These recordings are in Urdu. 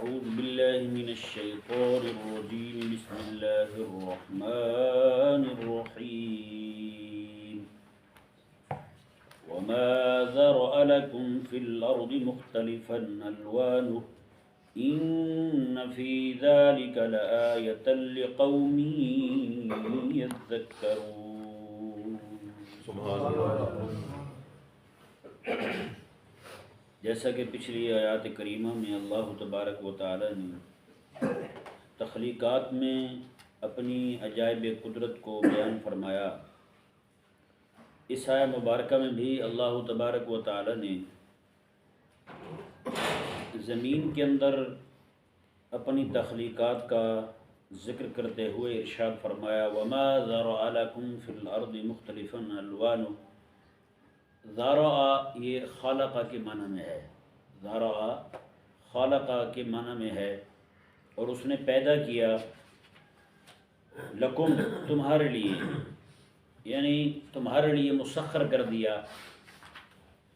أعوذ بالله من الشيطان الرجيم بسم الله الرحمن الرحيم وما ذرأ لكم في الأرض مختلفا ألوانه إن في ذلك لآية لقوم يذكرون سبحان اللہ۔ جیسا کہ پچھلی آیات کریمہ میں اللہ تبارک و تعالی نے تخلیقات میں اپنی عجائب قدرت کو بیان فرمایا، اس آیہ مبارکہ میں بھی اللہ تبارک و تعالی نے زمین کے اندر اپنی تخلیقات کا ذکر کرتے ہوئے ارشاد فرمایا وَمَا ذَرَأَ لَكُمْ فِي الْأَرْضِ مُخْتَلِفًا أَلْوَانُهُ۔ ذَرَأَ یہ خالقہ کے معنی میں ہے، ذَرَأَ خالقہ کے معنی میں ہے، اور اس نے پیدا کیا لکم تمہارے لیے، یعنی تمہارے لیے مسخر کر دیا،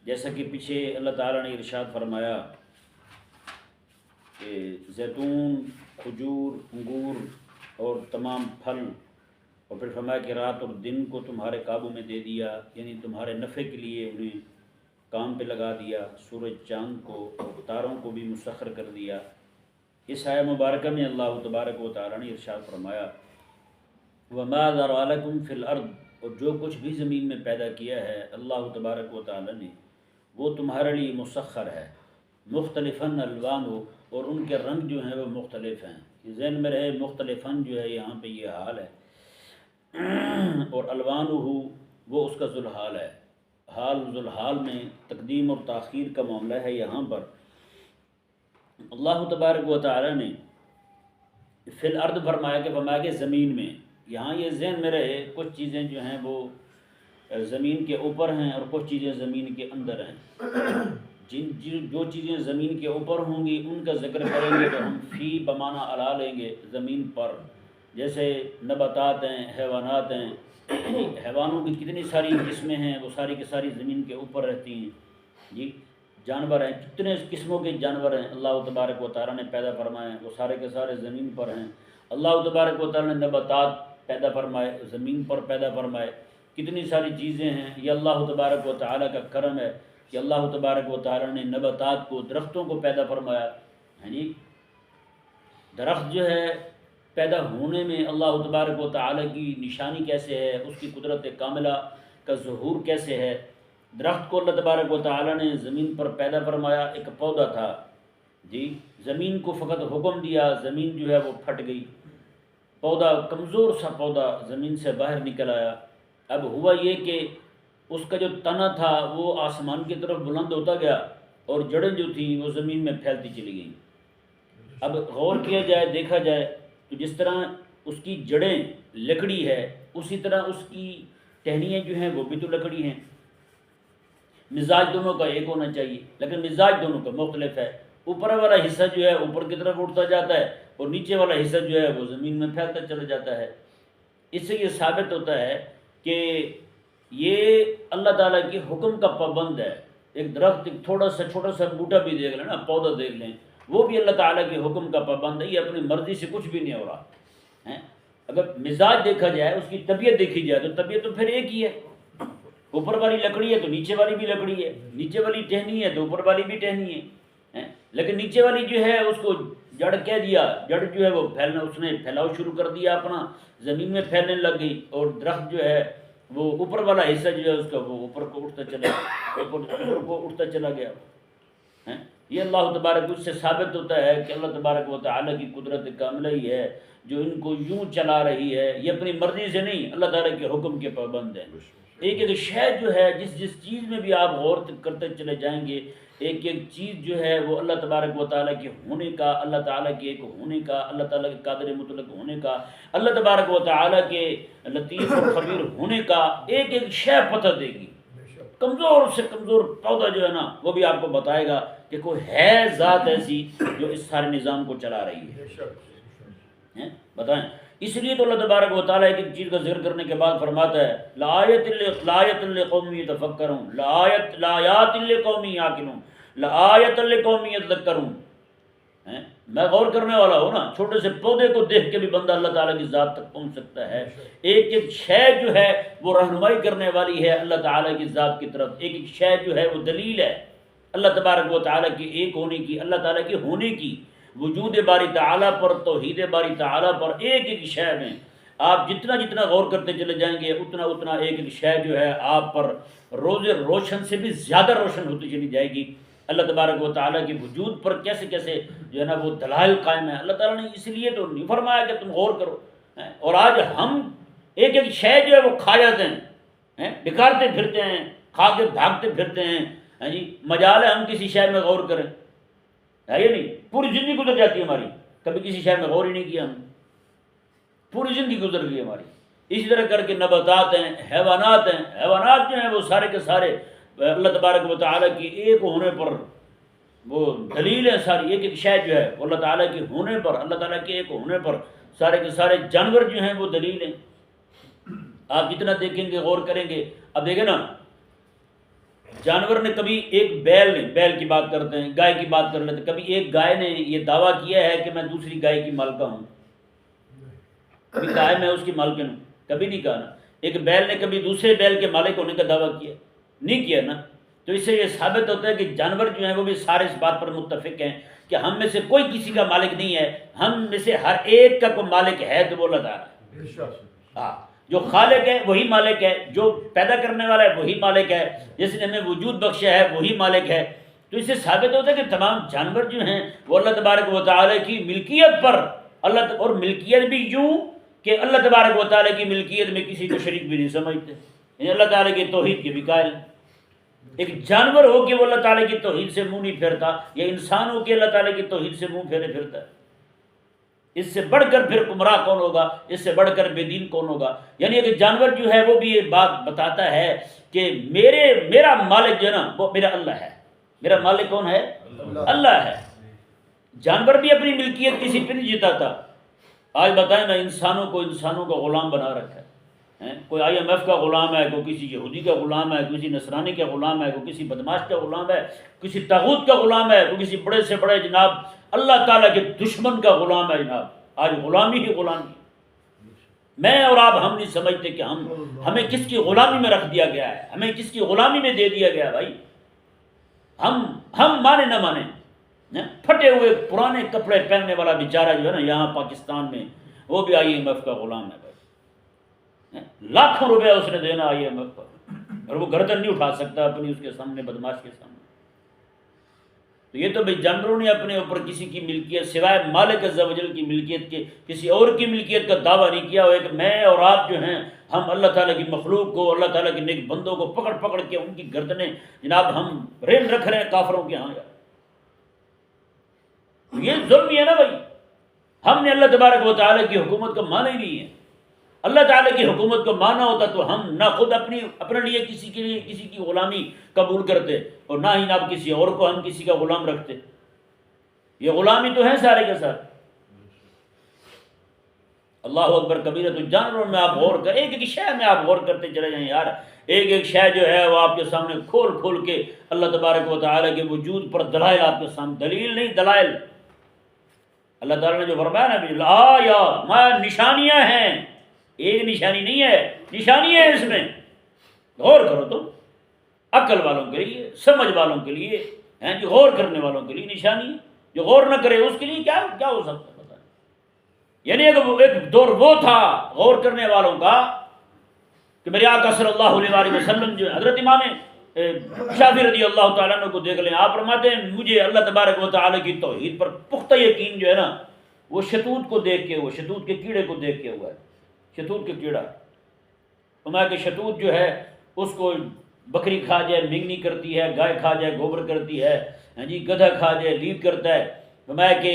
جیسا کہ پیچھے اللہ تعالیٰ نے ارشاد فرمایا کہ زیتون، کھجور، انگور اور تمام پھل، اور پھر فرمایا کہ رات اور دن کو تمہارے قابو میں دے دیا، یعنی تمہارے نفع کے لیے انہیں کام پہ لگا دیا، سورج چاند کو اور تاروں کو بھی مسخر کر دیا۔ اس آیہ مبارکہ میں اللہ تبارک و تعالیٰ نے ارشاد فرمایا وَمَا ذَرَأَ لَكُمْ فِي الْأَرْضِ، اور جو کچھ بھی زمین میں پیدا کیا ہے اللہ تبارک و تعالیٰ نے وہ تمہارے لیے مسخر ہے، مختلفاً الوانہ، اور ان کے رنگ جو ہیں وہ مختلف ہیں۔ یہ ذہن میں رہے مختلفاً جو ہے یہاں پہ یہ حال ہے، اور الوانہ وہ اس کا ذوالحال ہے، حال ذوالحال میں تقدیم اور تاخیر کا معاملہ ہے۔ یہاں پر اللہ تبارک و تعالی نے فی الارض فرمایا کہ زمین میں، یہاں یہ ذہن میں رہے کچھ چیزیں جو ہیں وہ زمین کے اوپر ہیں اور کچھ چیزیں زمین کے اندر ہیں۔ جو چیزیں زمین کے اوپر ہوں گی ان کا ذکر کریں گے تو ہم فی بمعنی علی لیں گے زمین پر، جیسے نباتات ہیں، حیوانات ہیں، حیوانوں کی کتنی ساری قسمیں ہیں، وہ ساری کی ساری زمین کے اوپر رہتی ہیں۔ جی جانور ہیں، کتنے قسموں کے جانور ہیں اللہ تبارک و تعالیٰ نے پیدا فرمائے ہیں، وہ سارے کے سارے زمین پر ہیں۔ اللہ تبارک و تعالیٰ نے نباتات پیدا فرمائے، زمین پر پیدا فرمائے، کتنی ساری چیزیں ہیں۔ یہ اللہ تبارک و تعالیٰ کا کرم ہے کہ اللہ تبارک و تعالیٰ نے نباتات کو، درختوں کو پیدا فرمایا ہے۔ جی درخت جو ہے پیدا ہونے میں اللہ تبارک و تعالیٰ کی نشانی کیسے ہے، اس کی قدرت کاملہ کا ظہور کیسے ہے۔ درخت کو اللہ تبارک و تعالیٰ نے زمین پر پیدا فرمایا، ایک پودا تھا، جی زمین کو فقط حکم دیا، زمین جو ہے وہ پھٹ گئی، پودا کمزور سا پودا زمین سے باہر نکل آیا۔ اب ہوا یہ کہ اس کا جو تنا تھا وہ آسمان کی طرف بلند ہوتا گیا، اور جڑیں جو تھیں وہ زمین میں پھیلتی چلی گئیں۔ اب غور کیا جائے، دیکھا جائے تو جس طرح اس کی جڑیں لکڑی ہے، اسی طرح اس کی ٹہنیاں جو ہیں وہ بھی تو لکڑی ہیں۔ مزاج دونوں کا ایک ہونا چاہیے، لیکن مزاج دونوں کا مختلف ہے۔ اوپر والا حصہ جو ہے اوپر کی طرف اٹھتا جاتا ہے، اور نیچے والا حصہ جو ہے وہ زمین میں پھیلتا چلا جاتا ہے۔ اس سے یہ ثابت ہوتا ہے کہ یہ اللہ تعالیٰ کی حکم کا پابند ہے۔ ایک درخت، ایک تھوڑا سا چھوٹا سا بوٹا بھی دیکھ لیں نا، پودا دیکھ لیں، وہ بھی اللہ تعالیٰ کے حکم کا پابند ہے، یہ اپنی مرضی سے کچھ بھی نہیں ہو رہا ہے۔ اگر مزاج دیکھا جائے، اس کی طبیعت دیکھی جائے تو طبیعت تو پھر ایک ہی ہے۔ اوپر والی لکڑی ہے تو نیچے والی بھی لکڑی ہے، نیچے والی ٹہنی ہے تو اوپر والی بھی ٹہنی ہے، لیکن نیچے والی جو ہے اس کو جڑ کہہ دیا، جڑ جو ہے وہ پھیلنا، اس نے پھیلاؤ شروع کر دیا اپنا، زمین میں پھیلنے لگ گئی، اور درخت جو ہے وہ اوپر والا حصہ جو ہے اس کا وہ اوپر کو اٹھتا چلا گیا۔ یہ اللہ تبارک اس سے ثابت ہوتا ہے کہ اللہ تبارک و تعالیٰ کی قدرت کاملہ ہی ہے جو ان کو یوں چلا رہی ہے، یہ اپنی مرضی سے نہیں، اللہ تعالیٰ کے حکم کے پابند ہے۔ ایک ایک شے جو ہے، جس چیز میں بھی آپ غور کرتے چلے جائیں گے، ایک ایک چیز جو ہے وہ اللہ تبارک و تعالیٰ کے ہونے کا، اللہ تعالیٰ کے ایک ہونے کا، اللہ تعالیٰ کے قادر مطلق ہونے کا، اللہ تبارک و تعالیٰ کے لطیف اور خبیر ہونے کا ایک ایک شے پتہ دے گی۔ کمزور سے کمزور پودا جو ہے نا وہ بھی آپ کو بتائے گا کہ کوئی ہے ذات ایسی جو اس سارے نظام کو چلا رہی ہے۔ بتائیں، اس لیے تو اللہ تبارک و تعالیٰ ایک ایک چیز کا ذکر کرنے کے بعد فرماتا ہے لآیۃ لقوم یتفکرون، لآیات لقوم یعقلون، لآیۃ لقوم یذکرون۔ میں غور کرنے والا ہوں نا، چھوٹے سے پودے کو دیکھ کے بھی بندہ اللہ تعالیٰ کی ذات تک پہنچ سکتا ہے. ایک ایک شے جو ہے وہ رہنمائی کرنے والی ہے اللہ تعالیٰ کی ذات کی طرف. ایک ایک شے جو ہے وہ دلیل ہے اللہ تبارک و تعالیٰ کی ایک ہونے کی، اللہ تعالیٰ کے ہونے کی، وجود باری تعالیٰ پر، توحید باری تعالیٰ پر. ایک ایک شے میں آپ جتنا جتنا غور کرتے چلے جائیں گے اتنا اتنا ایک ایک شے جو ہے آپ پر روز روشن سے بھی زیادہ روشن ہوتی چلی جائے گی. اللہ تبارک و تعالیٰ کے وجود پر کیسے کیسے جو ہے نا وہ دلائل قائم ہے. اللہ تعالیٰ نے اس لیے تو نہیں فرمایا کہ تم غور کرو. اور آج ہم ایک ایک شے جو ہے وہ کھا جاتے ہیں، بکارتے پھرتے ہیں، کھا کے بھاگتے پھرتے ہیں. جی مجال ہے ہم کسی شے میں غور کریں، ہے یہ نہیں؟ پوری زندگی گزر جاتی ہے ہماری، کبھی کسی شے میں غور ہی نہیں کیا ہم، پوری زندگی گزر گئی ہماری. اسی طرح کر کے نباتات ہیں، حیوانات ہیں. حیوانات جو ہیں وہ سارے کے سارے اللہ تبارک و تعالیٰ کی ایک ہونے پر وہ دلیل ہے. ساری ایک ایک شے جو ہے وہ اللہ تعالیٰ کے ہونے پر، اللہ تعالیٰ کے ایک ہونے پر سارے کے سارے جانور جو ہیں وہ دلیل ہیں. آپ جتنا دیکھیں گے غور کریں گے. اب دیکھیں نا، جانور نے کبھی ایک بیل کی بات کرتے ہیں، گائے کی بات کر لیتے، کبھی ایک گائے نے یہ دعویٰ کیا ہے کہ میں دوسری گائے کی مالکہ ہوں؟ کبھی کہا ہے میں اس کی مالکن ہوں؟ کبھی نہیں کہا نا. ایک بیل نے کبھی دوسرے بیل کے مالک ہونے کا دعویٰ کیا؟ نہیں کیا نا. تو اس سے یہ ثابت ہوتا ہے کہ جانور جو ہیں وہ بھی سارے اس بات پر متفق ہیں کہ ہم میں سے کوئی کسی کا مالک نہیں ہے، ہم میں سے ہر ایک کا کوئی مالک ہے تو وہ اللہ تعالیٰ ہے. ہاں، جو خالق ہے وہی مالک ہے، جو پیدا کرنے والا ہے وہی مالک ہے، جس نے ہمیں وجود بخشا ہے وہی مالک ہے. تو اس سے ثابت ہوتا ہے کہ تمام جانور جو ہیں وہ اللہ تبارک و تعالیٰ کی ملکیت پر اور ملکیت بھی یوں کہ اللہ تبارک و تعالیٰ کی ملکیت میں کسی کو شریک بھی نہیں سمجھتے، یعنی اللہ تعالیٰ کی توحید کے بھی قائل. ایک جانور ہو کہ وہ اللہ تعالیٰ کی توحید سے منہ نہیں پھیرتا، یا انسان ہو کہ اللہ تعالیٰ کی توحید سے منہ پھیرے پھرتا ہے. اس سے بڑھ کر پھر گمراہ کون ہوگا، اس سے بڑھ کر بے دین کون ہوگا؟ یعنی ایک جانور جو ہے وہ بھی یہ بات بتاتا ہے کہ میرا مالک جو ہے نا وہ میرا اللہ ہے. میرا مالک کون ہے؟ اللہ ہے. جانور بھی اپنی ملکیت کسی پہ نہیں جتاتا. آج بتائیں نا، انسانوں کا غلام بنا رکھا ہے. کوئی IMF کا غلام ہے، کوئی کسی یہودی کا غلام ہے، کسی نصرانی کا غلام ہے، کوئی کسی بدماش کا غلام ہے، کسی طاغوت کا غلام ہے، کوئی کسی بڑے سے بڑے جناب اللہ تعالیٰ کے دشمن کا غلام ہے. جناب آج غلامی ہی غلامی. میں اور آپ ہم نہیں سمجھتے کہ ہمیں کس کی غلامی میں رکھ دیا گیا ہے، ہمیں کس کی غلامی میں دے دیا گیا ہے. بھائی ہم مانے نہ مانے، پھٹے ہوئے پرانے کپڑے پہننے والا بیچارہ جو ہے نا یہاں پاکستان میں، وہ بھی IMF کا غلام ہے. لاکھوں روپے اس نے دینا IMF پر، اور وہ گردن نہیں اٹھا سکتا اپنی اس کے سامنے، بدماش کے سامنے. تو یہ تو بھائی جانوروں نے اپنے اوپر کسی کی ملکیت سوائے مالک عز و جل کی ملکیت کے کسی اور کی ملکیت کا دعویٰ نہیں کیا. کہ میں اور آپ جو ہیں ہم اللہ تعالیٰ کی مخلوق کو، اللہ تعالیٰ کے نیک بندوں کو پکڑ پکڑ کے ان کی گردنیں جناب ہم رین رکھ رہے ہیں کافروں کے ہاں. یہ ظلم ہی ہے نا بھائی. ہم نے اللہ تبارک و تعالیٰ کی حکومت کو مانا ہی نہیں ہے. اللہ تعالیٰ کی حکومت کو مانا ہوتا تو ہم نہ خود اپنے لیے کسی کی غلامی قبول کرتے، اور نہ ہی نہ کسی اور کو ہم کسی کا غلام رکھتے. یہ غلامی تو ہے سارے کے ساتھ. اللہ اکبر کبیرہ. تو جانوروں میں آپ غور کر، ایک ایک شے میں آپ غور کرتے چلے جائیں یار. ایک ایک شے جو ہے وہ آپ کے سامنے کھول کے اللہ تبارک و تعالیٰ کے وجود پر دلائل آپ کے سامنے، دلیل نہیں دلائل. اللہ تعالیٰ نے جو فرمایا نا ما نشانیاں ہیں، ایک نشانی نہیں ہے، نشانی ہے اس میں. غور کرو تم، عقل والوں کے لیے، سمجھ والوں کے لیے، جو غور کرنے والوں کے لیے نشانی ہے. جو غور نہ کرے اس کے لیے کیا ہو سکتا ہے پتہ نہیں. یعنی ایک دور وہ تھا غور کرنے والوں کا کہ میرے آقا صلی اللہ علیہ وسلم جو حضرت امام شافعی رضی اللہ تعالیٰ عنہ کو دیکھ لیں. آپ فرماتے ہیں مجھے اللہ تبارک و تعالیٰ کی توحید پر پختہ یقین جو ہے نا وہ شتوت کو دیکھ کے، وہ شتوت کے کیڑے کو دیکھ کے ہوا ہے. شتوت کے کیڑا، فرمایا کہ شتوت جو ہے اس کو بکری کھا جائے منگنی کرتی ہے، گائے کھا جائے گوبر کرتی ہے، گدھا کھا جائے لیڈ کرتا ہے. فرمایا کہ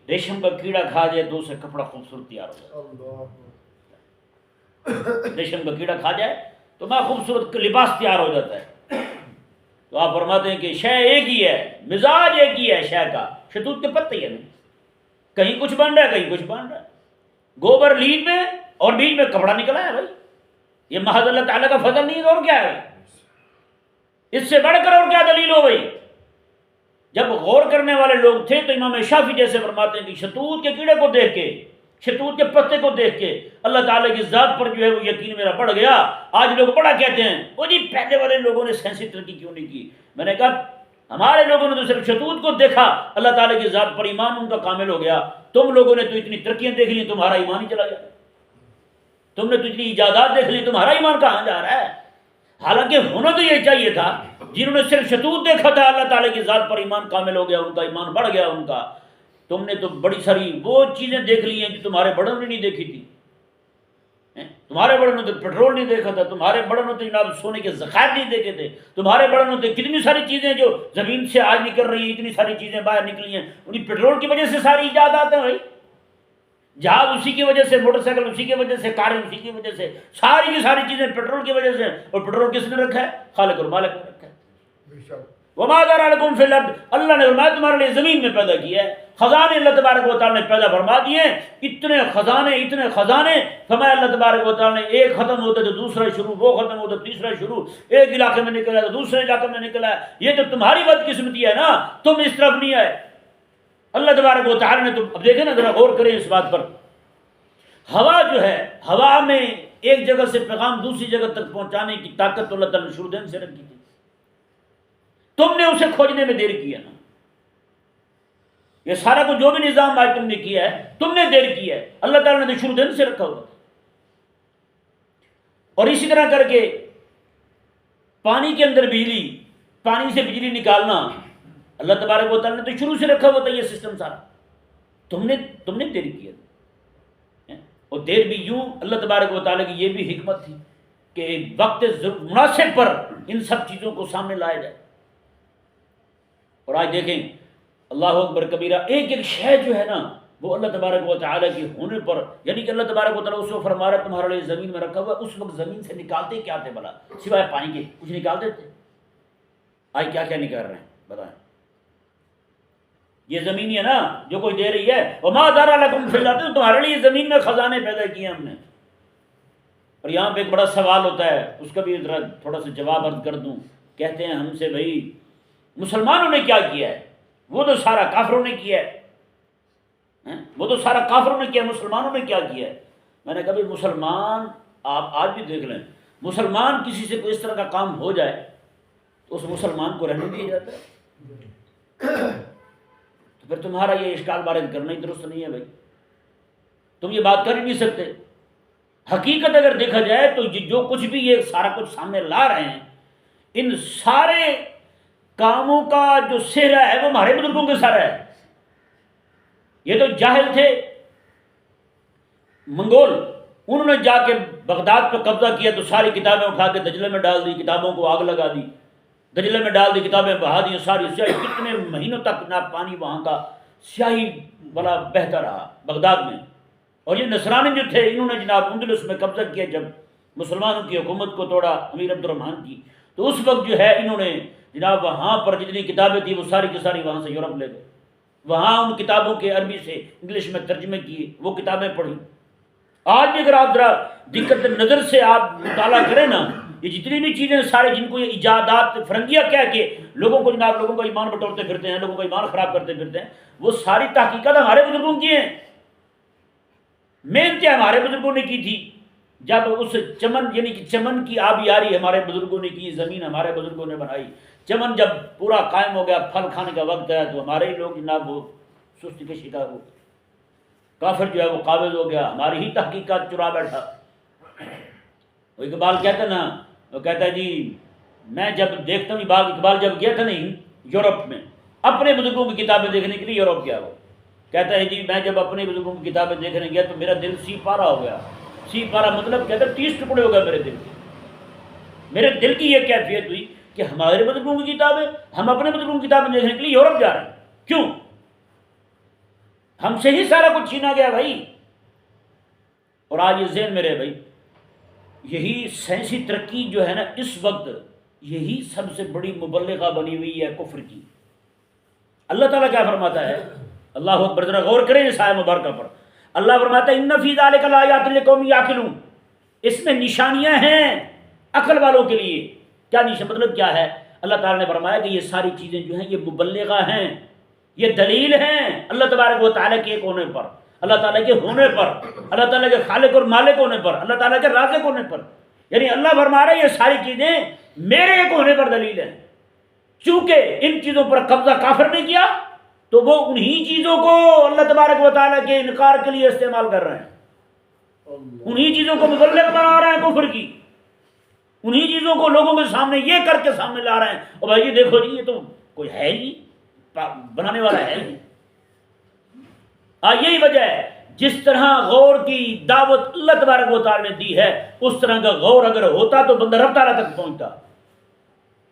ریشم کا کیڑا کھا جائے تو اسے کپڑا خوبصورت تیار ہو جاتا ہے. ریشم کا کیڑا کھا جائے تو میں خوبصورت لباس تیار ہو جاتا ہے. تو آپ فرماتے ہیں کہ شے ایک ہی ہے، مزاج ایک ہی ہے شے کا. شتوت کے پتے ہی نہیں، کہیں کچھ بن رہا ہے کہیں کچھ بن رہا ہے. گوبر لیڈ میں اور بیچ میں کپڑا نکلا ہے. بھائی یہ محض اللہ تعالیٰ کا فضل نہیں ہے اور کیا ہے؟ اس سے بڑھ کر اور کیا دلیل ہو گئی؟ جب غور کرنے والے لوگ تھے تو امام شافعی جیسے فرماتے ہیں کہ شتوت کے کیڑے کو دیکھ کے، شتوت کے پتے کو دیکھ کے اللہ تعالیٰ کی ذات پر جو ہے وہ یقین میرا بڑھ گیا۔ آج لوگ بڑا کہتے ہیں وہ جی پہلے والے لوگوں نے سائنسی ترقی کیوں نہیں کی؟ میں نے کہا ہمارے لوگوں نے تو صرف شتوت کو دیکھا، اللہ تعالیٰ کی ذات پر ایمان ان کا کامل ہو گیا۔ تم لوگوں نے تو اتنی ترقیاں دیکھ لی، تمہارا ایمان ہی چلا گیا۔ تم نے تو اتنی ایجادات دیکھ لی، تمہارا ایمان کہاں جا رہا ہے؟ حالانکہ ہونا تو یہ چاہیے تھا، جنہوں نے صرف شتوت دیکھا تھا اللہ تعالیٰ کی ذات پر ایمان کامل ہو گیا، ان کا ایمان بڑھ گیا ان کا۔ تم نے تو بڑی ساری وہ چیزیں دیکھ لی ہیں جو تمہارے بڑوں نے نہیں دیکھی تھی۔ تمہارے بڑوں نے تو پیٹرول نہیں دیکھا تھا، تمہارے بڑوں نے تو جناب سونے کے ذخائر نہیں دیکھے تھے، تمہارے بڑوں نے تو کتنی ساری چیزیں جو زمین سے آج نکل رہی ہیں، اتنی ساری چیزیں باہر نکلی ہیں، انہیں پیٹرول کی وجہ سے ساری ایجادات ہیں بھائی۔ جہاز اسی کی وجہ سے، موٹر سائیکل اسی کی وجہ سے، کاریں اسی کی وجہ سے، ساری کی ساری چیزیں پیٹرول کی وجہ سے۔ اور پیٹرول کس نے رکھا ہے؟ خالق اور مالک نے رکھا ہے۔ وما ذرأ لكم في الارض، اللہ نے فرمایا تمہارے لیے زمین میں پیدا کیا ہے، خزانے اللہ تبارک و تعالی نے پیدا فرما دیے، اتنے خزانے فرمایا اللہ تبارک و تعالی نے، ایک ختم ہوتا تو دوسرا شروع، وہ ختم ہوتا تو تیسرا شروع، ایک علاقے میں نکلا تو دوسرے علاقے میں نکلا ہے۔ یہ تو تمہاری بدقسمتی ہے نا، تم اس طرف نہیں آئے۔ اللہ تبارک و تعالی نے تو اب دیکھیں نا، ذرا غور کریں اس بات پر، ہوا جو ہے، ہوا میں ایک جگہ سے پیغام دوسری جگہ تک پہنچانے کی طاقت تو اللہ تعالی نے شروع دن سے رکھی تھی، تم نے اسے کھوجنے میں دیر کیا نا۔ یہ سارا کچھ جو بھی نظام آج تم نے کیا ہے، تم نے دیر کیا ہے، اللہ تعالیٰ نے شروع دن سے رکھا ہوا تھا۔ اور اسی طرح کر کے پانی کے اندر بجلی، پانی سے بجلی نکالنا اللہ تبارک و تعالیٰ نے تو شروع سے رکھا ہوا تھا یہ سسٹم سارا، تم نے دیر کیا۔ اور دیر بھی یوں اللہ تبارک و تعالیٰ کی یہ بھی حکمت تھی کہ وقت مناسب پر ان سب چیزوں کو سامنے لایا جائے۔ اور آج دیکھیں اللہ اکبر کبیرہ، ایک ایک شے جو ہے نا وہ اللہ تبارک و تعالیٰ کے ہونے پر، یعنی کہ اللہ تبارک و تعالیٰ اس وقت فرما رہا ہے تمہارے لیے زمین میں رکھا ہوا ہے، اس وقت زمین سے نکالتے کیا تھے بھلا؟ سوائے پانی کے کچھ نکالتے تھے؟ آج کیا کیا نکال رہے ہیں بتائیں؟ یہ زمین ہے نا جو کوئی دے رہی ہے، وما ذرأ لكم في الارض، تمہارے لیے زمین میں خزانے پیدا کیے ہم نے۔ اور یہاں پہ ایک بڑا سوال ہوتا ہے، اس کا بھی ذرا تھوڑا سا جواب عرض کر دوں۔ کہتے ہیں ہم سے بھائی مسلمانوں نے کیا کیا ہے؟ وہ تو سارا کافروں نے کیا ہے، وہ تو سارا کافروں نے کیا، مسلمانوں نے کیا کیا ہے؟ میں نے کہا بھائی مسلمان، آپ آج بھی دیکھ لیں، مسلمان کسی سے کوئی اس طرح کا کام ہو جائے تو اس مسلمان کو رہنے دیا جاتا ہے؟ تو پھر تمہارا یہ اشکال وارد کرنا ہی درست نہیں ہے بھائی، تم یہ بات کر ہی نہیں سکتے۔ حقیقت اگر دیکھا جائے تو جو کچھ بھی یہ سارا کچھ سامنے لا رہے ہیں، ان سارے کاموں کا جو سہرا ہے وہ ہمارے بزرگوں کے سہرا ہے۔ یہ تو جاہل تھے منگول، انہوں نے جا کے بغداد پہ قبضہ کیا تو ساری کتابیں اٹھا کے دجلے میں ڈال دی، کتابوں کو آگ لگا دی، دجلے میں ڈال دی، کتابیں بہا دی، ساری سیاہی، کتنے مہینوں تک نہ پانی وہاں کا سیاہی بڑا بہتا رہا بغداد میں۔ اور یہ نصرانی جو تھے انہوں نے جناب اندلس میں قبضہ کیا، جب مسلمانوں کی حکومت کو توڑا امیر عبد الرحمن کی، تو اس وقت جو ہے انہوں نے جناب وہاں پر جتنی کتابیں تھیں وہ ساری کی ساری وہاں سے یورپ لے گئے، وہاں ان کتابوں کے عربی سے انگلش میں ترجمے کیے، وہ کتابیں پڑھی۔ آج بھی اگر آپ ذرا دقت نظر سے آپ مطالعہ کریں نا، یہ جتنی بھی چیزیں سارے جن کو یہ ایجادات فرنگیاں کہہ کے لوگوں کو جناب لوگوں کا ایمان بٹورتے پھرتے ہیں، لوگوں کا ایمان خراب کرتے پھرتے ہیں، وہ ساری تحقیقات ہمارے بزرگوں کی ہیں، محنتیں ہمارے بزرگوں نے کی تھی۔ جب اس چمن یعنی کہ چمن کی آبیاری ہمارے بزرگوں نے کی، زمین ہمارے بزرگوں نے بنائی، چمن جب پورا قائم ہو گیا، پھل کھانے کا وقت آیا تو ہمارے ہی لوگ جناب وہ سستی کے شکار ہو، کافر جو ہے وہ قابض ہو گیا، ہماری ہی تحقیقات چرا بیٹھا۔ وہ اقبال کہتا ہے نا، وہ کہتا ہے جی میں جب دیکھتا ہوں، اقبال جب گیا تھا نہیں یورپ میں اپنے بزرگوں کی کتابیں دیکھنے کے لیے، یورپ گیا، وہ کہتا ہے جی میں جب اپنے بزرگوں کی کتابیں دیکھنے گیا تو میرا دل سی پارا ہو گیا۔ سی پارا مطلب کہتا ہے 30 ٹکڑے ہو گئے میرے دل کے، میرے دل کی یہ کیفیت ہوئی کہ ہمارے بزرگوں کی کتابیں، ہم اپنے بزرگوں کی کتابیں دیکھنے کے لیے یورپ جا رہے ہیں، کیوں؟ ہم سے ہی سارا کچھ چھینا گیا بھائی۔ اور آج یہ ذہن میں رہے بھائی، یہی سائنسی ترقی جو ہے نا اس وقت یہی سب سے بڑی مبلغہ بنی ہوئی ہے کفر کی۔ اللہ تعالیٰ کیا فرماتا ہے؟ اللہ اکبر، ذرا غور کریں اس آیت مبارکہ پر۔ اللہ فرماتا ہے ان فی ذلک لآیات لقوم یعقلون، اس میں نشانیاں ہیں عقل والوں کے لیے۔ کیا نشان مطلب کیا ہے؟ اللہ تعالیٰ نے فرمایا کہ یہ ساری چیزیں جو ہیں یہ مبلغہ ہیں، یہ دلیل ہیں اللہ تبارک و تعالیٰ کے ایک ہونے پر، اللہ تعالیٰ کے ہونے پر، اللہ تعالیٰ کے خالق اور مالک ہونے پر، اللہ تعالیٰ کے رازق ہونے پر. یعنی اللہ فرما رہا ہے یہ ساری چیزیں میرے ایک ہونے پر دلیل ہیں. چونکہ ان چیزوں پر قبضہ کافر نے کیا تو وہ انہی چیزوں کو اللہ تبارک و تعالیٰ کے انکار کے لیے استعمال کر رہے ہیں، انہی چیزوں کو مبلغ بنا رہے ہیں کفر کی، انہی چیزوں کو لوگوں کے سامنے یہ کر کے سامنے لا رہے ہیں، اور بھائی جی دیکھو جی یہ تو کوئی ہے ہی بنانے والا ہے ہی. یہی وجہ ہے جس طرح غور کی دعوت اللہ تبارک و تعالیٰ نے دی ہے اس طرح کا غور اگر ہوتا تو بندہ رب تعالیٰ تک پہنچتا.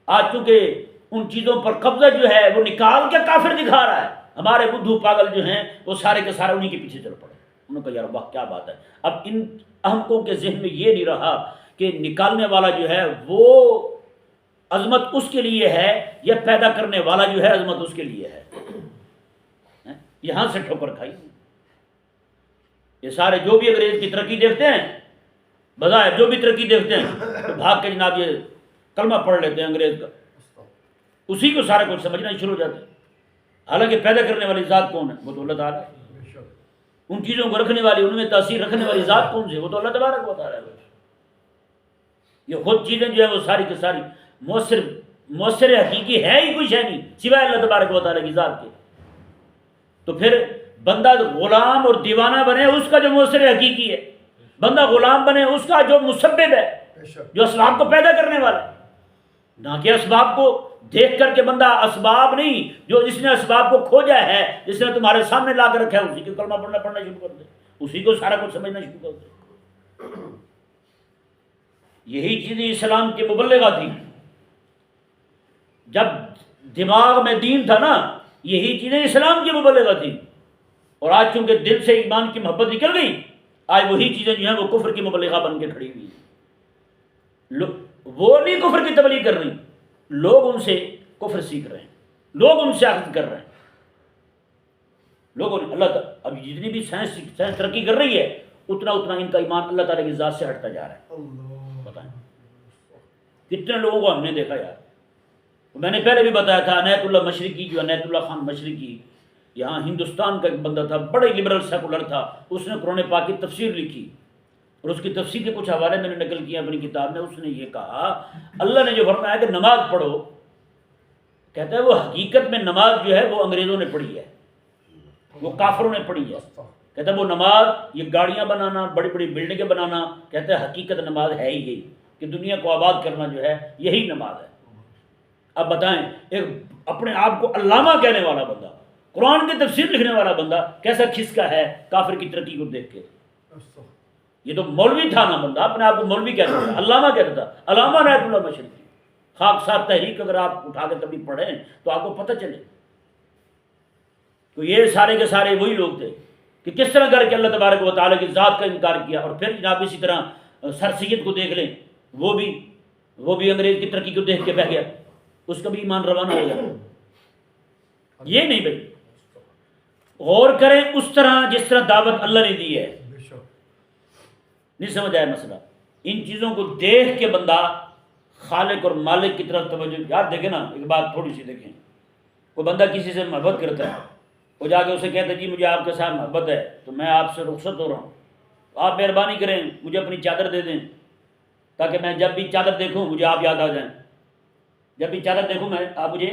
آج چونکہ ان چیزوں پر قبضہ جو ہے وہ نکال کے کافر دکھا رہا ہے، ہمارے بدھو پاگل جو ہیں وہ سارے کے سارے انہی کے پیچھے چل پڑے. انہوں نے کہا یار واہ کیا بات ہے. اب ان احمقوں کے ذہن میں یہ نہیں رہا کہ نکالنے والا جو ہے وہ عظمت اس کے لیے ہے یا پیدا کرنے والا جو ہے عظمت اس کے لیے ہے. یہاں سے ٹھوکر کھائی. یہ سارے جو بھی انگریز کی ترقی دیکھتے ہیں، بظاہر جو بھی ترقی دیکھتے ہیں تو بھاگ کے جناب یہ کلمہ پڑھ لیتے ہیں انگریز کا، اسی کو سارا کچھ سمجھنا شروع ہو جاتے ہیں. حالانکہ پیدا کرنے والی ذات کون ہے؟ وہ تو اللہ تعالیٰ ہے. ان چیزوں کو رکھنے والی، ان میں تاثیر رکھنے والی ذات کون سی ہے؟ وہ تو اللہ تبارک و تعالیٰ ہے. یہ خود چیزیں جو ہیں وہ ساری کی ساری مؤثر حقیقی ہے ہی کچھ ہے نہیں سوائے اللہ تبارک و تعالیٰ کی ذات کے. تو پھر بندہ غلام اور دیوانہ بنے اس کا جو مؤثر حقیقی ہے، بندہ غلام بنے اس کا جو مسبب ہے، جو اسباب کو پیدا کرنے والا ہے. نہ کہ اسباب کو دیکھ کر کے بندہ اسباب نہیں، جو جس نے اسباب کو کھوجا ہے، جس نے تمہارے سامنے لا کر رکھا ہے اسی کو کلمہ پڑھنا شروع کر دے، اسی کو سارا کچھ سمجھنا شروع کر دے. یہی چیزیں اسلام کے مبلغہ تھی. جب دماغ میں دین تھا نا، یہی چیزیں اسلام کی مبلغہ تھی. اور آج چونکہ دل سے ایمان کی محبت نکل گئی، آج وہی چیزیں جو ہیں وہ کفر کی مبلغہ بن کے کھڑی ہوئی ہیں. وہ نہیں کفر کی تبلیغ کر رہی، لوگ ان سے کفر سیکھ رہے ہیں، لوگ ان سے اخذ کر رہے ہیں. لوگوں نے اللہ تعالیٰ اب جتنی بھی سائنس ترقی کر رہی ہے اتنا ان کا ایمان اللہ تعالیٰ کی ذات سے ہٹتا جا رہا ہے. بتائیں کتنے لوگوں کو ہم نے دیکھا یار. میں نے پہلے بھی بتایا تھا عنایت اللہ مشرقی، جو عنایت اللہ خان مشرقی یہاں ہندوستان کا ایک بندہ تھا، بڑا ہی لبرل سیکولر تھا. اس نے قرآن پاک کی تفسیر لکھی اور اس کی تفسیر کے کچھ حوالے میں نے نقل کیے اپنی کتاب میں. اس نے یہ کہا اللہ نے جو فرمایا کہ نماز پڑھو، کہتا ہے وہ حقیقت میں نماز جو ہے وہ انگریزوں نے پڑھی ہے، وہ کافروں نے پڑھی ہے. کہتا ہے وہ نماز یہ گاڑیاں بنانا، بڑی بڑی بلڈنگیں بنانا، کہتا ہے حقیقت نماز ہے ہی یہی کہ دنیا کو آباد کرنا جو ہے یہی نماز ہے. اب بتائیں ایک اپنے آپ کو علامہ کہنے والا بندہ، قرآن کی تفسیر لکھنے والا بندہ کیسا کھسکا ہے کافر کی ترقی کو دیکھ کے. یہ تو مولوی تھا نا بندہ، اپنے آپ کو مولوی کہتا تھا، علامہ کہتا تھا، علامہ عنایت اللہ مشرقی. خاک ساتھ تحریک اگر آپ اٹھا کے کبھی پڑھیں تو آپ کو پتہ چلے. تو یہ سارے کے سارے وہی لوگ تھے کہ کس طرح کر کے اللہ تبارک و تعالیٰ کی ذات کا انکار کیا. اور پھر جناب اسی طرح سر سید کو دیکھ لیں، وہ بھی انگریز کی ترقی کو دیکھ کے بہ گیا، اس کا بھی ایمان روانہ ہو گیا. یہ نہیں بھائی، غور کریں اس طرح جس طرح دعوت اللہ نے دی ہے. نہیں سمجھ آیا مسئلہ؟ ان چیزوں کو دیکھ کے بندہ خالق اور مالک کی طرف توجہ. یار دیکھیں نا ایک بات تھوڑی سی دیکھیں، کوئی بندہ کسی سے محبت کرتا ہے، وہ جا کے اسے کہتا ہے جی مجھے آپ کے ساتھ محبت ہے تو میں آپ سے رخصت ہو رہا ہوں، آپ مہربانی کریں مجھے اپنی چادر دے دیں تاکہ میں جب بھی چادر دیکھوں مجھے آپ یاد آ جائیں، جب بھی چادر دیکھوں میں آپ مجھے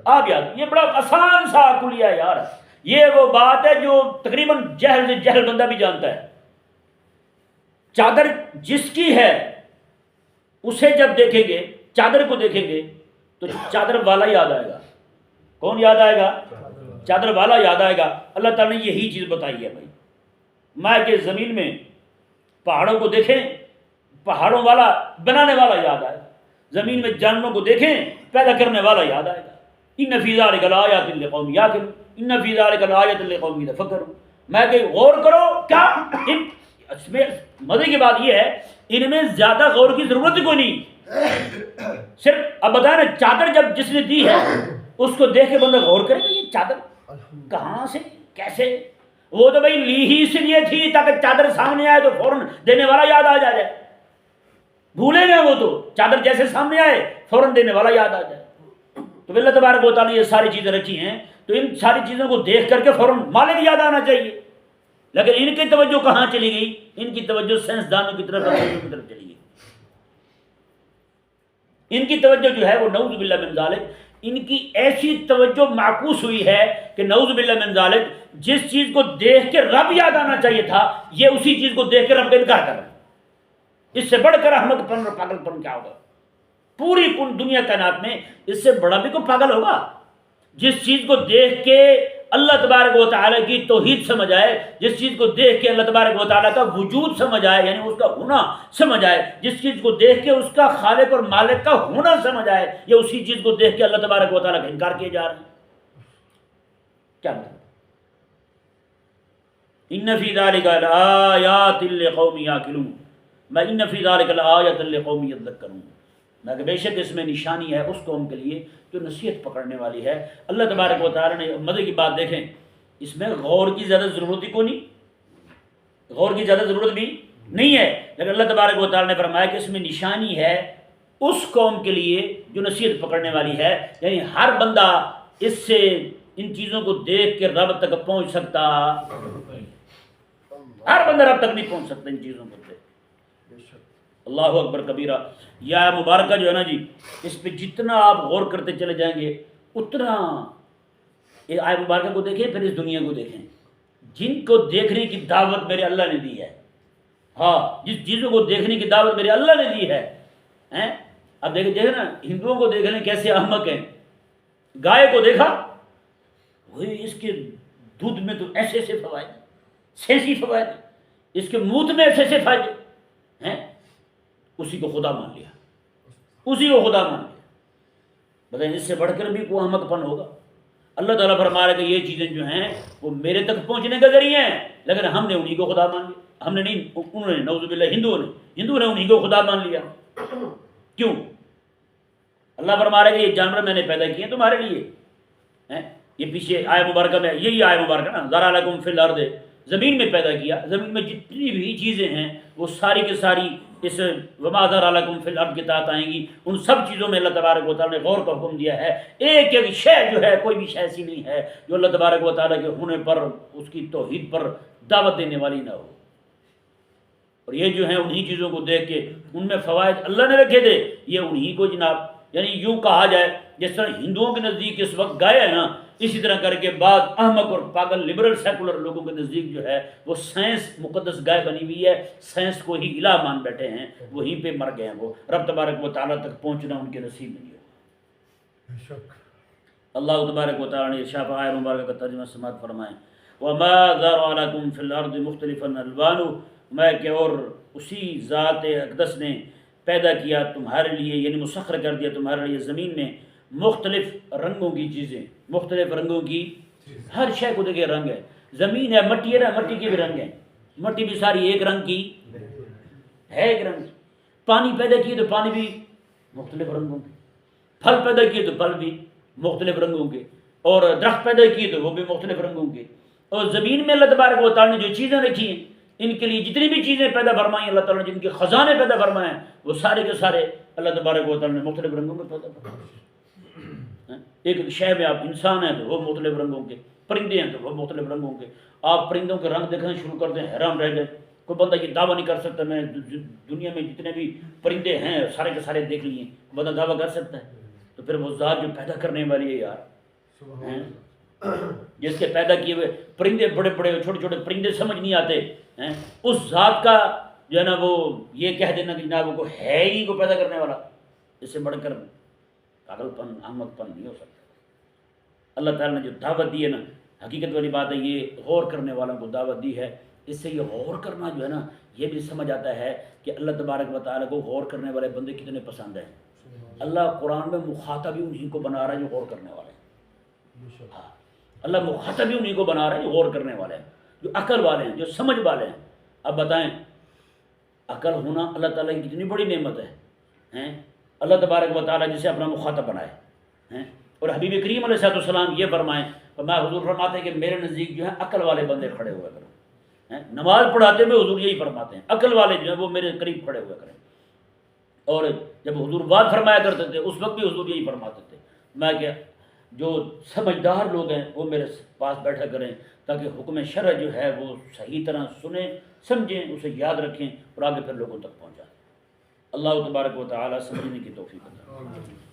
آپ یاد. یہ بڑا آسان سا کلیہ ہے یار. یہ وہ بات ہے جو تقریباً جہل سے جہل بندہ بھی جانتا ہے. چادر جس کی ہے اسے جب دیکھیں گے، چادر کو دیکھیں گے تو چادر والا یاد آئے گا. کون یاد آئے گا؟ چادر والا یاد آئے گا. اللہ تعالیٰ نے یہی چیز بتائی ہے بھائی. میں کہ زمین میں پہاڑوں کو دیکھیں، پہاڑوں والا بنانے والا یاد آئے گا. زمین میں جانوروں کو دیکھیں، پیدا کرنے والا یاد آئے گا. ان فی ذلک لآیات لقوم یعقلون، ان فی ذلک لآیات لقوم یتفکرون. میں کہ غور کرو. کیا اس میں مزے کی بات یہ ہے ان میں زیادہ غور کی ضرورت کوئی نہیں. صرف اب بتائیں نا چادر جب جس نے دی ہے اس کو دیکھ کے بندہ غور کرے گا یہ چادر کہاں سے کیسے. وہ تو بھائی لی ہی اس لیے تھی تاکہ چادر سامنے آئے تو فوراً دینے والا یاد آ جائے. بھولے گئے وہ تو چادر جیسے سامنے آئے فوراً دینے والا یاد آ جائے. تو اللہ تبارک و تعالیٰ نے یہ ساری چیزیں رکھی ہیں، تو ان ساری چیزوں کو دیکھ کر کے فوراً مالک یاد آنا چاہیے، لیکن ان کی توجہ کہاں چلی گئی؟ ان کی توجہ سائنسدانوں کی طرف چلی گئی، ان کی توجہ جو ہے وہ نعوذ باللہ من ذالک، ان کی ایسی توجہ معکوس ہوئی ہے کہ نعوذ باللہ من ذالک جس چیز کو دیکھ کے رب یاد آنا چاہیے تھا، یہ اسی چیز کو دیکھ کے رب کا انکار کر رہے ہیں۔ اس سے بڑھ کر احمق پن اور پاگل پن کیا ہوگا؟ پوری دنیا کائنات میں اس سے بڑا بھی کوئی پاگل ہوگا جس چیز کو دیکھ کے اللہ تبارک و تعالیٰ کی توحید سمجھ آئے، جس چیز کو دیکھ کے اللہ تبارک و تعالیٰ کا وجود سمجھ آئے، یعنی اس کا ہونا سمجھ آئے، جس چیز کو دیکھ کے اس کا خالق اور مالک کا ہونا سمجھ آئے، یہ اسی چیز کو دیکھ کے اللہ تبارک و تعالیٰ کا انکار کیے جا رہے ہیں۔ کیا مطلب؟ ان فی ذلک لآیات لقوم یعقلون، میں ان فی ذلک لآیات لقوم یذکرون، میں کہ بے شک اس میں نشانی ہے اس قوم کے لیے جو نصیحت پکڑنے والی ہے۔ اللہ تبارک و تعالیٰ نے مزے کی بات دیکھیں، اس میں غور کی زیادہ ضرورت ہی کو نہیں، غور کی زیادہ ضرورت بھی نہیں ہے، لیکن اللہ تبارک و تعالیٰ نے فرمایا کہ اس میں نشانی ہے اس قوم کے لیے جو نصیحت پکڑنے والی ہے، یعنی ہر بندہ اس سے ان چیزوں کو دیکھ کے رب تک پہنچ سکتا، ہر بندہ رب تک نہیں پہنچ سکتا ان چیزوں کو دیکھ۔ اللہ اکبر کبیرہ۔ یہ آیہ مبارکہ جو ہے نا جی، اس پہ جتنا آپ غور کرتے چلے جائیں گے اتنا، یہ آیہ مبارکہ کو دیکھیں پھر اس دنیا کو دیکھیں، جن کو دیکھنے کی دعوت میرے اللہ نے دی ہے، ہاں جس چیزوں کو دیکھنے کی دعوت میرے اللہ نے دی ہے، اب دیکھیں نا ہندوؤں کو دیکھ لیں کیسے احمق ہیں، گائے کو دیکھا وہی اس کے دودھ میں تو ایسے ایسے فوائد، سینسی فوائد، اس کے منہ میں ایسے ایسے فائدے ہیں، اسی کو خدا مان لیا، اسی کو خدا مان لیا۔ بتائیں اس سے بڑھ کر بھی کوئی احمق پن ہوگا؟ اللہ تعالیٰ فرما رہا ہے کہ یہ چیزیں جو ہیں وہ میرے تک پہنچنے کا ذریعہ ہیں، لیکن ہم نے انہی کو خدا مان لیا، ہم نے نہیں، انہوں نے، نعوذ باللہ ہندوؤں نے انہی کو خدا مان لیا۔ کیوں؟ اللہ فرما رہا ہے کہ یہ جانور میں نے پیدا کیے ہیں تمہارے لیے، یہ پیچھے آیہ مبارکہ میں یہی آیہ مبارکہ نا، ذرا لکم فی الارض، زمین میں پیدا کیا، زمین میں جتنی بھی چیزیں ہیں وہ ساری کی ساری اس وما ذرا لکم فی الارض کے تحت آئیں گی۔ ان سب چیزوں میں اللہ تبارک و تعالیٰ نے غور کا حکم دیا ہے، ایک ایک شے جو ہے، کوئی بھی شے ایسی نہیں ہے جو اللہ تبارک و تعالیٰ کے ہونے پر، اس کی توحید پر دعوت دینے والی نہ ہو۔ اور یہ جو ہیں انہی چیزوں کو دیکھ کے ان میں فوائد اللہ نے رکھے تھے، یہ انہی کو جناب، یعنی یوں کہا جائے جس طرح ہندوؤں کے نزدیک اس وقت گائے ہے نا، اسی طرح کر کے بعض احمق اور پاگل لبرل سیکولر لوگوں کے نزدیک جو ہے وہ سائنس مقدس گائے بنی ہوئی ہے، سائنس کو ہی الہ مان بیٹھے ہیں، وہیں پہ مر گئے ہیں، وہ رب تبارک و تعالیٰ تک پہنچنا ان کے نصیب نہیں ہو۔ اللہ تبارک و تعالیٰ نے ارشاد آیہ مبارکہ کا ترجمہ سماعت فرمائیں، وَمَا ذَرَأَ لَكُمْ فِي الْأَرْضِ مُخْتَلِفًا أَلْوَانُهُ، میں کہ اور اسی ذات اقدس نے پیدا کیا تمہارے لیے، یعنی مسخر کر دیا تمہارے لیے زمین میں مختلف رنگوں کی چیزیں، مختلف رنگوں کی، ہر شے کو دیکھے رنگ ہے، زمین ہے، مٹی ہے نا، مٹی کے بھی رنگ ہیں، مٹی بھی ساری ایک رنگ کی ہے، ایک رنگ، پانی پیدا کیے تو پانی بھی مختلف رنگوں کے، پھل پیدا کیے تو پھل بھی مختلف رنگوں کے، اور درخت پیدا کیے تو وہ بھی مختلف رنگوں کے، اور زمین میں اللہ تبارک و تعالیٰ نے جو چیزیں رکھی ہیں، ان کے لیے جتنی بھی چیزیں پیدا فرمائی اللہ تعالیٰ نے، جن کے خزانے پیدا فرمائے ہیں، وہ سارے کے سارے اللہ تبارک و تعالیٰ نے مختلف رنگوں میں پیدا فرمائے۔ ایک شے میں آپ انسان ہیں تو وہ مختلف رنگوں کے، پرندے ہیں تو وہ مختلف رنگوں کے، آپ پرندوں کے رنگ دیکھنا شروع کر دیں حیران رہ جائے، کوئی بندہ یہ دعویٰ نہیں کر سکتا میں دنیا میں جتنے بھی پرندے ہیں سارے کے سارے دیکھ لیے، بندہ دعویٰ کر سکتا ہے؟ تو پھر وہ ذات جو پیدا کرنے والی ہے یار، جس کے پیدا کیے ہوئے پرندے بڑے بڑے چھوٹے چھوٹے پرندے سمجھ نہیں آتے ہیں، اس ذات کا جو ہے نا وہ یہ کہہ دینا کہ جناب وہ ہے ہی کو پیدا کرنے والا، اس سے بڑھ کر پاگل پن احمق پن نہیں ہو سکتا۔ اللہ تعالیٰ نے جو دعوت دی ہے نا، حقیقت والی بات ہے، یہ غور کرنے والوں کو دعوت دی ہے، اس سے یہ غور کرنا جو ہے نا یہ بھی سمجھ آتا ہے کہ اللہ تبارک و تعالیٰ کو غور کرنے والے بندے کتنے پسند ہیں۔ اللہ قرآن میں مخاطب بھی انہیں کو بنا رہا ہے جو غور کرنے والے ہیں، ہاں اللہ مخاطب بھی انہیں کو بنا رہا ہے جو غور کرنے والے ہیں، جو عقل والے ہیں، جو سمجھ والے ہیں۔ اب بتائیں عقل ہونا اللہ تعالیٰ کی کتنی بڑی نعمت ہے، اللہ تبارک و تعالیٰ جسے اپنا مخاطب بنائے، اور حبیب کریم علیہ السلام یہ فرمائیں، میں حضور فرماتے ہیں کہ میرے نزدیک جو ہے عقل والے بندے کھڑے ہوا کریں، نماز پڑھاتے ہوئے حضور یہی فرماتے ہیں عقل والے جو ہیں وہ میرے قریب کھڑے ہوا کریں، اور جب حضور بات فرمایا کرتے تھے اس وقت بھی حضور یہی فرماتے تھے، میں کہ جو سمجھدار لوگ ہیں وہ میرے پاس بیٹھا کریں تاکہ حکم شرع جو ہے وہ صحیح طرح سنیں سمجھیں اسے یاد رکھیں اور آگے پھر لوگوں تک پہنچائیں۔ اللہ تبارک و تعالی سمجھنے کی توفیق عطا فرمائے۔